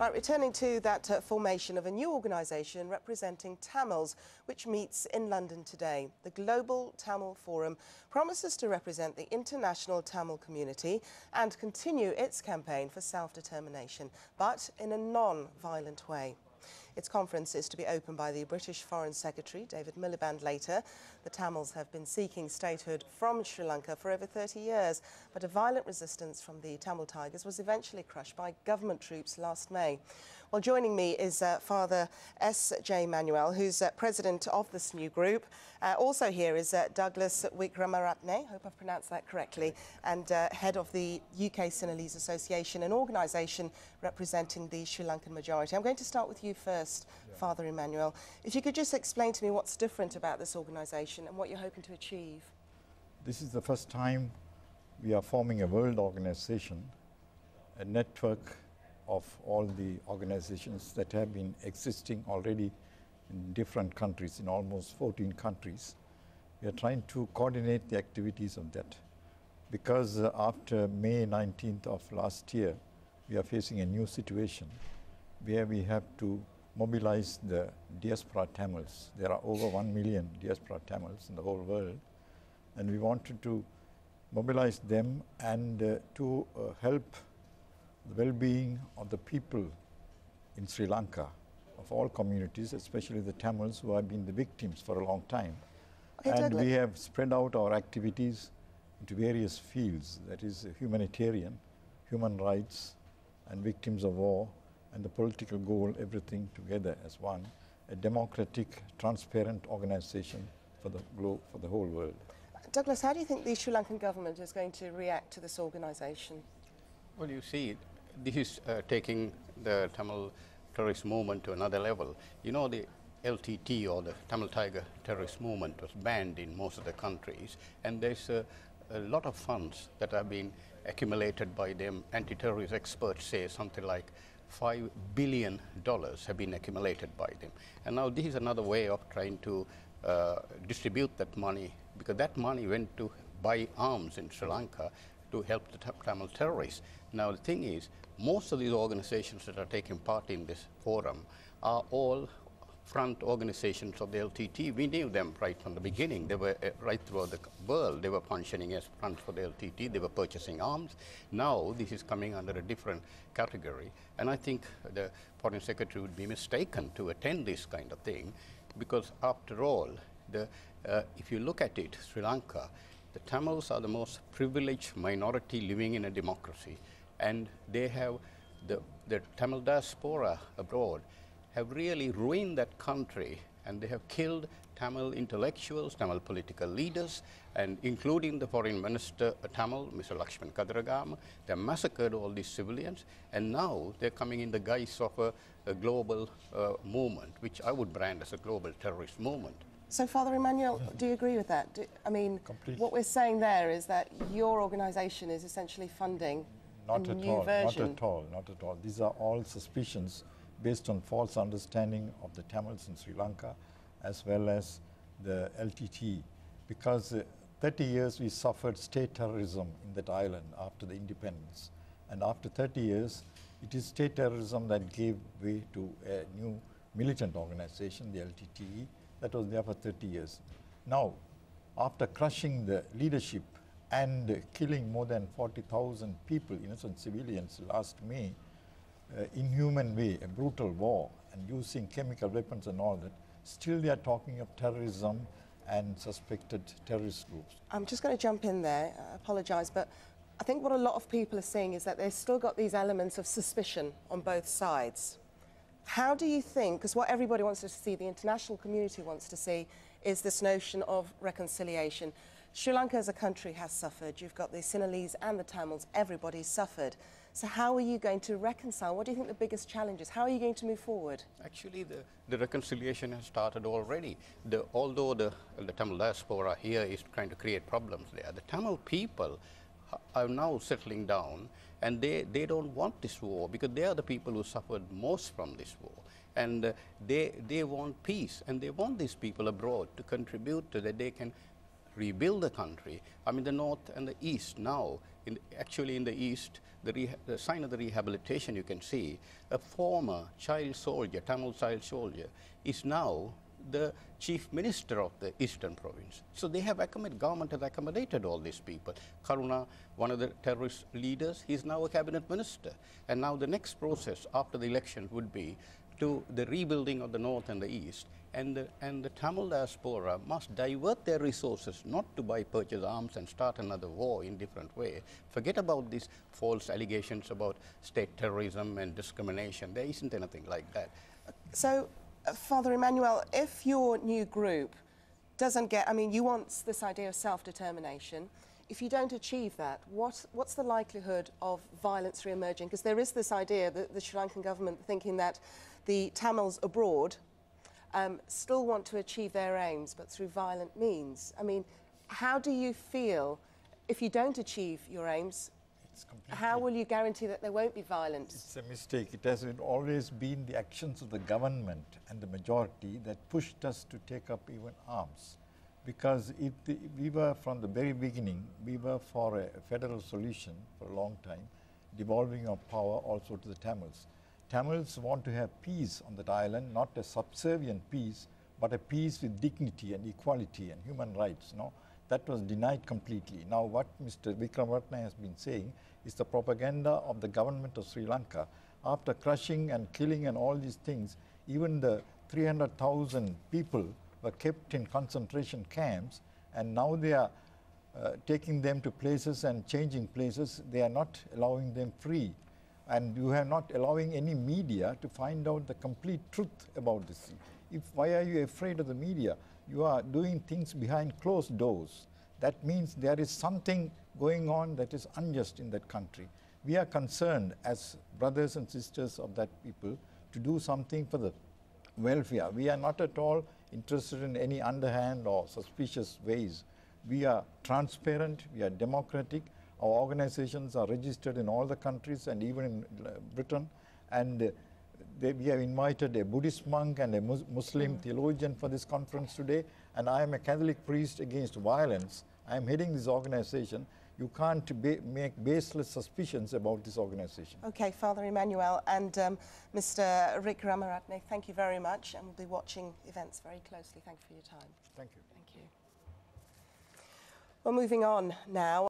Right, returning to that formation of a new organisation representing Tamils, which meets in London today. The Global Tamil Forum promises to represent the international Tamil community and continue its campaign for self-determination, but in a non-violent way. Its conference is to be opened by the British Foreign Secretary, David Miliband, later. The Tamils have been seeking statehood from Sri Lanka for over 30 years, but a violent resistance from the Tamil Tigers was eventually crushed by government troops last May. Well, joining me is Father S.J. Manuel, who's president of this new group. Also here is Douglas Wickramaratne, hope I've pronounced that correctly, and head of the UK Sinhalese Association, an organisation representing the Sri Lankan majority. I'm going to start with you first, Father Emmanuel. If you could just explain to me what's different about this organisation and what you're hoping to achieve. This is the first time we are forming a world organisation, a network of all the organizations that have been existing already in different countries, in almost 14 countries. We are trying to coordinate the activities of that because after May 19th of last year, we are facing a new situation where we have to mobilize the diaspora Tamils. There are over 1 million diaspora Tamils in the whole world, and we wanted to mobilize them and to help the well-being of the people in Sri Lanka, of all communities, especially the Tamils who have been the victims for a long time. Okay, and Douglas, we have spread out our activities into various fields, that is humanitarian, human rights, and victims of war, and the political goal, everything together as one, a democratic, transparent organization for the globe, for the whole world. Douglas, how do you think the Sri Lankan government is going to react to this organisation? Well, you see, this is taking the Tamil terrorist movement to another level. You know, the LTT, or the Tamil Tiger terrorist movement, was banned in most of the countries, and there's a lot of funds that have been accumulated by them. Anti-terrorist experts say something like $5 billion have been accumulated by them. And now this is another way of trying to distribute that money, because that money went to buy arms in Sri Lanka to help the Tamil terrorists. Now the thing is, most of these organizations that are taking part in this forum are all front organizations of the LTT. We knew them right from the beginning. They were right throughout the world. They were functioning as front for the LTT. They were purchasing arms. Now this is coming under a different category. And I think the Foreign Secretary would be mistaken to attend this kind of thing, because after all, if you look at it, Sri Lanka, the Tamils are the most privileged minority living in a democracy, and they have the Tamil diaspora abroad have really ruined that country, and they have killed Tamil intellectuals, Tamil political leaders, and including the Foreign Minister Tamil, Mr. Lakshman Kadaragama. They massacred all these civilians, and now they're coming in the guise of a global movement, which I would brand as a global terrorist movement. So, Father Emmanuel, do you agree with that? I mean, Completely. what we're saying there is that your organisation is essentially funding a new version. Not at all, not at all. These are all suspicions based on false understanding of the Tamils in Sri Lanka, as well as the LTT, because 30 years we suffered state terrorism in that island after the independence, and after 30 years it is state terrorism that gave way to a new militant organization, the LTTE, that was there for 30 years. Now, after crushing the leadership and killing more than 40,000 people, innocent civilians, last May, inhuman way, a brutal war, and using chemical weapons and all that, still they are talking of terrorism and suspected terrorist groups. I'm just going to jump in there, I apologise, but I think what a lot of people are seeing is that they've still got these elements of suspicion on both sides. How do you think, because what everybody wants to see, the international community wants to see, is this notion of reconciliation. Sri Lanka as a country has suffered. You've got the Sinhalese and the Tamils, everybody's suffered. So how are you going to reconcile? What do you think the biggest challenge is? How are you going to move forward? Actually, the reconciliation has started already. Although the Tamil diaspora here is trying to create problems there, the Tamil people are now settling down, and they don't want this war, because they are the people who suffered most from this war. And they want peace, and they want these people abroad to contribute to that they can rebuild the country. I mean, the north and the east now Actually, in the East, the sign of the rehabilitation you can see, a former child soldier, Tamil child soldier, is now the chief minister of the Eastern province. So they have government has accommodated all these people. Karuna, one of the terrorist leaders, he's now a cabinet minister. And now the next process after the election would be to the rebuilding of the North and the East. And the Tamil diaspora must divert their resources not to purchase arms and start another war in different way. Forget about these false allegations about state terrorism and discrimination. There isn't anything like that. So, Father Emmanuel, if your new group doesn't get, I mean, you want this idea of self-determination. If you don't achieve that, what's the likelihood of violence re-emerging? Because there is this idea that the Sri Lankan government thinking that the Tamils abroad still want to achieve their aims, but through violent means. I mean, how do you feel if you don't achieve your aims? How will you guarantee that there won't be violence? It's a mistake. It has always been the actions of the government and the majority that pushed us to take up even arms. Because we were, from the very beginning, we were for a federal solution for a long time, devolving of power also to the Tamils. Tamils want to have peace on that island, not a subservient peace, but a peace with dignity and equality and human rights. No? That was denied completely. Now what Mr. Wickramaratne has been saying is the propaganda of the government of Sri Lanka. After crushing and killing and all these things, even the 300,000 people were kept in concentration camps, and now they are taking them to places and changing places. They are not allowing them free. And you are not allowing any media to find out the complete truth about this thing. Why are you afraid of the media? You are doing things behind closed doors. That means there is something going on that is unjust in that country. We are concerned as brothers and sisters of that people to do something for the welfare. We are not at all interested in any underhand or suspicious ways. We are transparent, we are democratic. Our organizations are registered in all the countries and even in Britain, and we have invited a Buddhist monk and a Muslim theologian for this conference today, and I am a Catholic priest against violence. I am heading this organization. You can't make baseless suspicions about this organization. Okay, Father Emmanuel and Mr. Wickramaratne, thank you very much, and we'll be watching events very closely. Thank you for your time. Thank you. Thank you. Well, moving on now.